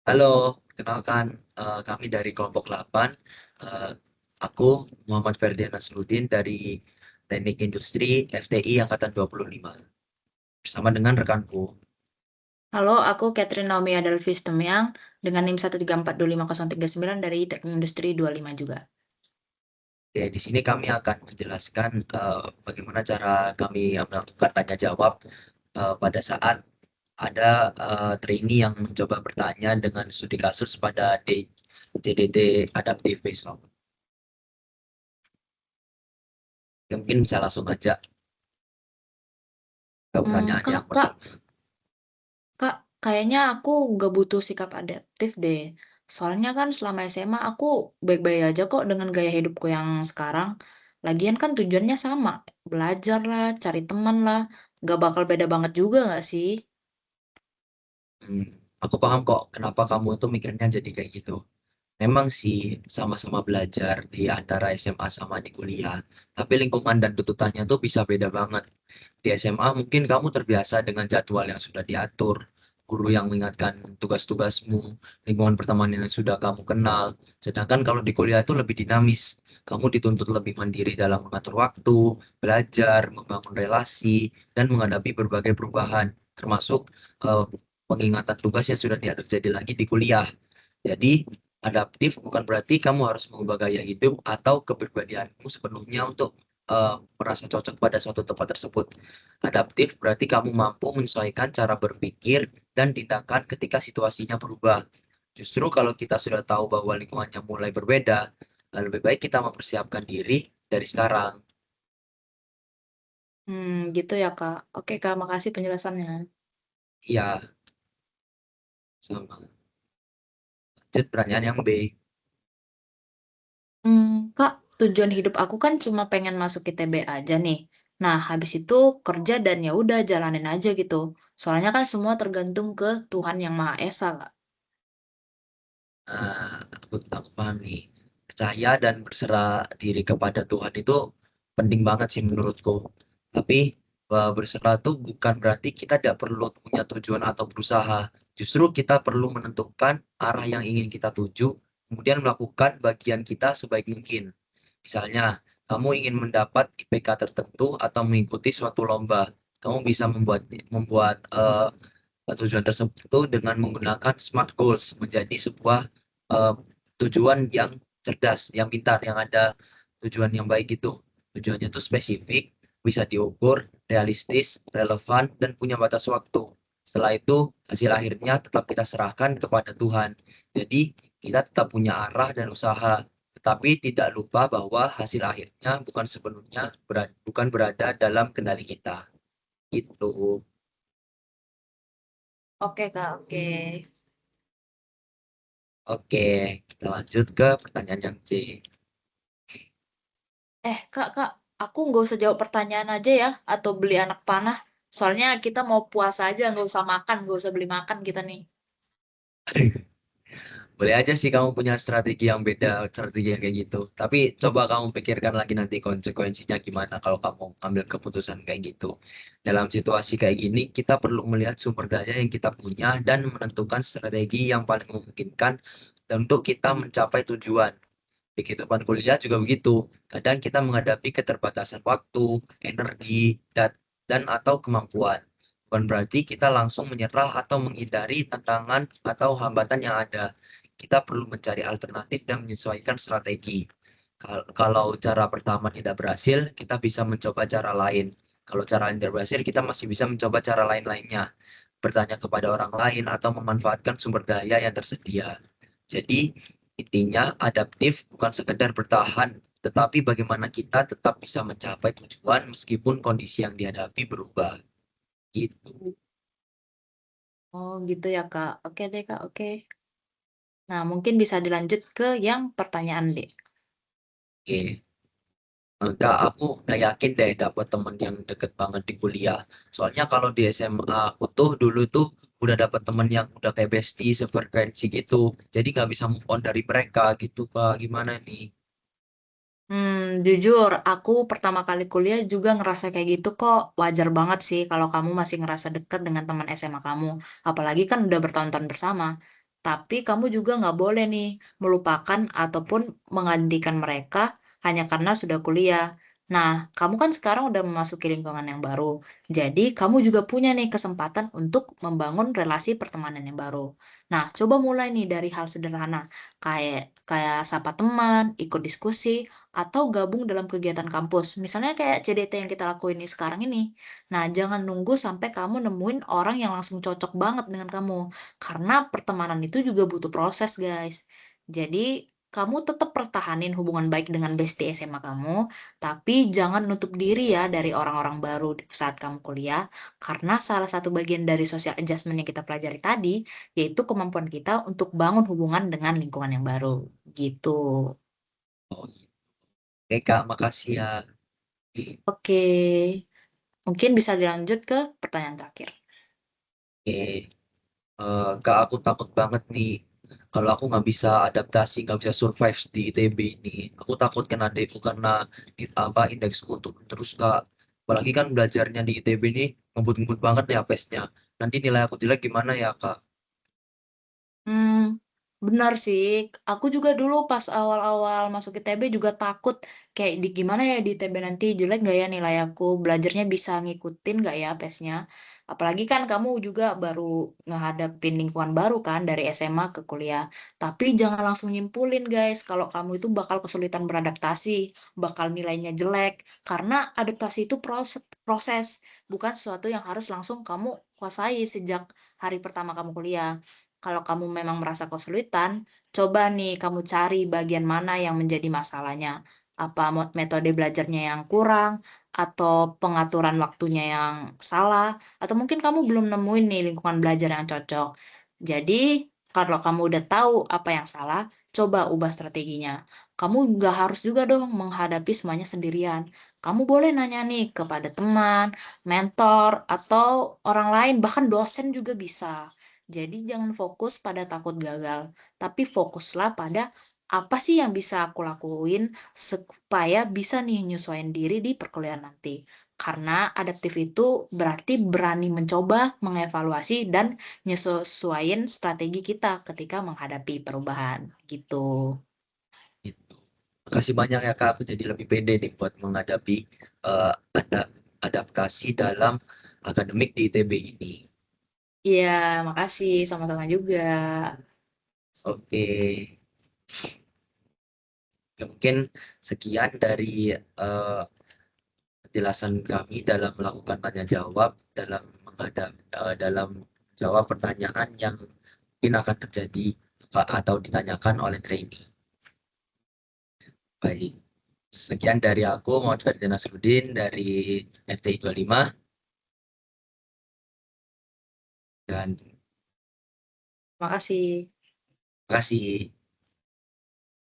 Halo, kenalkan kami dari kelompok 8. Eh, aku Muhammad Ferdian Nasrudin dari Teknik Industri FTI Angkatan 25 bersama dengan rekanku. Halo, aku Catherine Naomi Adelvis Tumyang dengan NIM 1342539 dari Teknik Industri 25 juga. Oke, di sini kami akan menjelaskan bagaimana cara kami melakukan tanya jawab pada saat ada trainee yang mencoba bertanya dengan studi kasus pada JDT adaptif besok. Ya, mungkin bisa langsung aja ke pertanyaan yang Kak, Kak, pertama. Kak, kayaknya aku nggak butuh sikap adaptif deh. Soalnya kan selama SMA aku baik-baik aja kok dengan gaya hidupku yang sekarang. Lagian kan tujuannya sama, belajar lah, cari teman lah. Nggak bakal beda banget juga nggak sih? Hmm, aku paham kok kenapa kamu tuh mikirnya jadi kayak gitu. Memang sih sama-sama belajar di antara SMA sama di kuliah, tapi lingkungan dan tuntutannya tuh bisa beda banget. Di SMA mungkin kamu terbiasa dengan jadwal yang sudah diatur, guru yang mengingatkan tugas-tugasmu, lingkungan pertemanan yang sudah kamu kenal. Sedangkan kalau di kuliah itu lebih dinamis. Kamu dituntut lebih mandiri dalam mengatur waktu, belajar, membangun relasi, dan menghadapi berbagai perubahan, termasuk eh, pengingatan tugas yang sudah diatur jadi lagi di kuliah. Jadi, adaptif bukan berarti kamu harus mengubah gaya hidup atau kepribadianmu sepenuhnya untuk merasa cocok pada suatu tempat tersebut. Adaptif berarti kamu mampu menyesuaikan cara berpikir dan tindakan ketika situasinya berubah. Justru kalau kita sudah tahu bahwa lingkungannya mulai berbeda, lebih baik kita mempersiapkan diri dari sekarang. Gitu ya, Kak. Oke, Kak, makasih penjelasannya. Ya, sama. Lanjut pertanyaan yang B. Kak, tujuan hidup aku kan cuma pengen masuk ITB aja nih. Nah, habis itu kerja dan ya udah jalanin aja gitu. Soalnya kan semua tergantung ke Tuhan Yang Maha Esa, Kak. Aku paham nih. Percaya dan berserah diri kepada Tuhan itu penting banget sih menurutku. Tapi berserah itu bukan berarti kita tidak perlu punya tujuan atau berusaha. Justru kita perlu menentukan arah yang ingin kita tuju, kemudian melakukan bagian kita sebaik mungkin. Misalnya, kamu ingin mendapat IPK tertentu atau mengikuti suatu lomba. Kamu bisa membuat tujuan tersebut dengan menggunakan SMART goals menjadi sebuah eh, tujuan yang cerdas, yang pintar, yang ada tujuan yang baik itu. Tujuannya itu spesifik, bisa diukur, realistis, relevan, dan punya batas waktu. Setelah itu, hasil akhirnya tetap kita serahkan kepada Tuhan. Jadi, kita tetap punya arah dan usaha, tetapi tidak lupa bahwa hasil akhirnya bukan sepenuhnya bukan berada dalam kendali kita. Itu. Oke, Kak, oke. Oke, kita lanjut ke pertanyaan yang C. Kak, aku nggak usah jawab pertanyaan aja ya, atau beli anak panah. Soalnya kita mau puasa aja, nggak usah makan, nggak usah beli makan kita nih. Boleh aja sih kamu punya strategi yang beda, strategi yang kayak gitu. Tapi coba kamu pikirkan lagi nanti konsekuensinya gimana kalau kamu ambil keputusan kayak gitu. Dalam situasi kayak gini, kita perlu melihat sumber daya yang kita punya dan menentukan strategi yang paling memungkinkan untuk kita mencapai tujuan. Di kehidupan kuliah juga begitu. Kadang kita menghadapi keterbatasan waktu, energi, dan atau kemampuan. Bukan berarti kita langsung menyerah atau menghindari tantangan atau hambatan yang ada. Kita perlu mencari alternatif dan menyesuaikan strategi. Kalau cara pertama tidak berhasil, kita bisa mencoba cara lain. Kalau cara lain tidak berhasil, kita masih bisa mencoba cara lain-lainnya. Bertanya kepada orang lain atau memanfaatkan sumber daya yang tersedia. Jadi, intinya adaptif bukan sekedar bertahan, tetapi bagaimana kita tetap bisa mencapai tujuan meskipun kondisi yang dihadapi berubah. Gitu. Oh, gitu ya, Kak. Oke deh, Kak, oke. Nah, mungkin bisa dilanjut ke yang pertanyaan deh. Oke. Enggak, aku nggak yakin deh dapat temen yang deket banget di kuliah. Soalnya kalau di SMA aku tuh dulu tuh udah dapat temen yang udah kayak bestie sefrekuensi gitu. Jadi nggak bisa move on dari mereka gitu, Kak. Gimana nih? Jujur, aku pertama kali kuliah juga ngerasa kayak gitu kok. Wajar banget sih kalau kamu masih ngerasa dekat dengan teman SMA kamu. Apalagi kan udah bertahun-tahun bersama. Tapi kamu juga nggak boleh nih melupakan ataupun menggantikan mereka hanya karena sudah kuliah. Nah, kamu kan sekarang udah memasuki lingkungan yang baru. Jadi, kamu juga punya nih kesempatan untuk membangun relasi pertemanan yang baru. Nah, coba mulai nih dari hal sederhana, kayak kayak sapa teman, ikut diskusi, atau gabung dalam kegiatan kampus. Misalnya kayak CDT yang kita lakuin nih sekarang ini. Nah, jangan nunggu sampai kamu nemuin orang yang langsung cocok banget dengan kamu. Karena pertemanan itu juga butuh proses, guys. Jadi, kamu tetap pertahanin hubungan baik dengan bestie SMA kamu, tapi jangan nutup diri ya dari orang-orang baru saat kamu kuliah, karena salah satu bagian dari social adjustment yang kita pelajari tadi, yaitu kemampuan kita untuk bangun hubungan dengan lingkungan yang baru. Gitu. Oh, oke Kak, makasih ya. Oke, mungkin bisa dilanjut ke pertanyaan terakhir. Oke, Kak, aku takut banget nih kalau aku nggak bisa adaptasi, nggak bisa survive di ITB ini. Aku takut kena DO karena apa indeksku untuk terus Kak. Apalagi kan belajarnya di ITB ini ngebut-ngebut banget ya pesnya. Nanti nilai aku jelek gimana ya Kak? Hmm, benar sih. Aku juga dulu pas awal-awal masuk ITB juga takut kayak di gimana ya di ITB nanti jelek nggak ya nilai aku, belajarnya bisa ngikutin nggak ya pesnya. Apalagi kan kamu juga baru ngehadapin lingkungan baru kan dari SMA ke kuliah. Tapi jangan langsung nyimpulin guys kalau kamu itu bakal kesulitan beradaptasi, bakal nilainya jelek. Karena adaptasi itu proses, bukan sesuatu yang harus langsung kamu kuasai sejak hari pertama kamu kuliah. Kalau kamu memang merasa kesulitan, coba nih kamu cari bagian mana yang menjadi masalahnya. Apa metode belajarnya yang kurang, atau pengaturan waktunya yang salah, atau mungkin kamu belum nemuin nih lingkungan belajar yang cocok. Jadi, kalau kamu udah tahu apa yang salah, coba ubah strateginya. Kamu nggak harus juga dong menghadapi semuanya sendirian. Kamu boleh nanya nih kepada teman, mentor, atau orang lain, bahkan dosen juga bisa. Jadi jangan fokus pada takut gagal, tapi fokuslah pada apa sih yang bisa aku lakuin supaya bisa nih nyesuaiin diri di perkuliahan nanti. Karena adaptif itu berarti berani mencoba, mengevaluasi, dan nyesuaiin strategi kita ketika menghadapi perubahan gitu. Gitu. Makasih banyak ya Kak, aku jadi lebih pede nih buat menghadapi ada adaptasi dalam akademik di ITB ini. Iya, makasih. Sama-sama juga. Oke, ya, mungkin sekian dari eh, penjelasan kami dalam melakukan tanya jawab dalam dalam jawab pertanyaan yang mungkin akan terjadi atau ditanyakan oleh trainee. Baik, sekian dari aku, Muhammad Ferdinand Nasruddin dari FTI 25 dan Makasih. terima kasih.